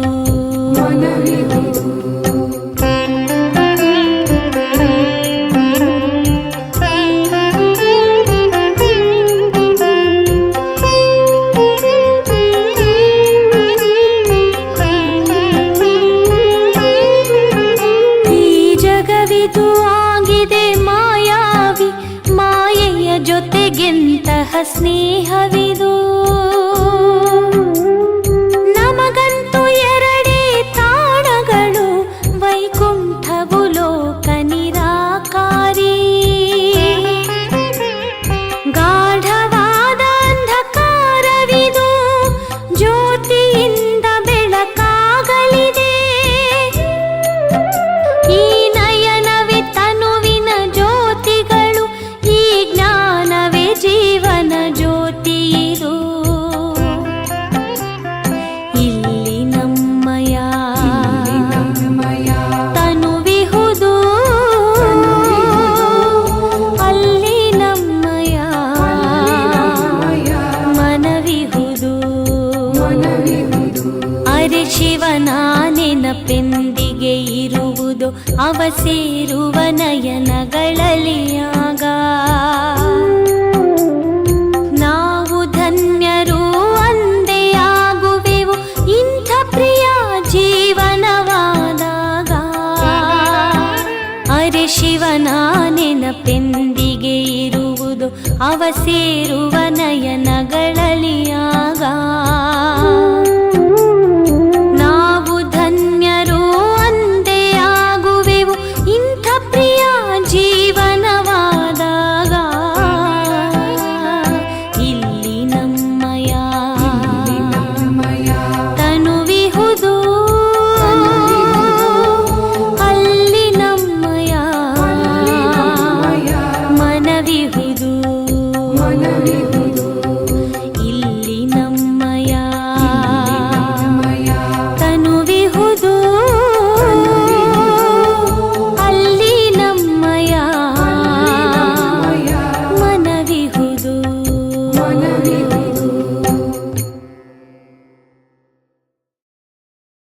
ಈ ಜಗವಿದು ಆಗಿದೆ ಮಾಯಾವಿ, ಮಾಯೆಯ ಜೊತೆಗೆಂತಹ ಸ್ನೇಹವಿದು. ನಮಗಂತೂ ಎರಡೇ ತಾಣಗಳು, ವೈಕುಂಠವು ಲೋಕ ನಿರಾಕಾರಿ. ಗಾಢವಾದ ಅಂಧಕಾರವಿದು, ಜ್ಯೋತಿಯಿಂದ ಬೆಳಕಾಗಲಿದೆ. ಈ ನಯನವೇ ತನುವಿನ ಜ್ಯೋತಿಗಳು, ಈ ಜ್ಞಾನವೇ ಜೀವನ ಜ್ಯೋತಿ ಇದು. ಇಲ್ಲಿ ನಮ್ಮಯ ತನುವಿಹುದು, ಅಲ್ಲಿ ನಮ್ಮಯ ಮನವಿಹುದು. ಅರೆ ಶಿವನ ನೆನಪೆಂದಿಗೆ ಇರುವುದು ಅವ ಸೇರುವ ನಯನಗಳಲಿಯಾಗ. ನಾವು ಧನ್ಯರು ಅಂದೇ ಆಗುವೆವು ಇಂಥ ಪ್ರಿಯ ಜೀವನವಾದಾಗ. ಅರೆ ಶಿವನ ನೆನಪೆಂದಿಗೆ ಇರುವುದು ಅವ ಸೇರುವ ನಯನಗಳಲಿಯಾಗ. ನಾವು ಧನ್ಯರು ಅಂದೇ ಆಗುವೆವು ಇಂಥ ಪ್ರಿಯ ಜೀವನವಾದಾಗ. ಇಲ್ಲಿ ನಮ್ಮಯ ತನುವಿಹುದು, ಅಲ್ಲಿ ನಮ್ಮಯ ಮನವಿಹುದು.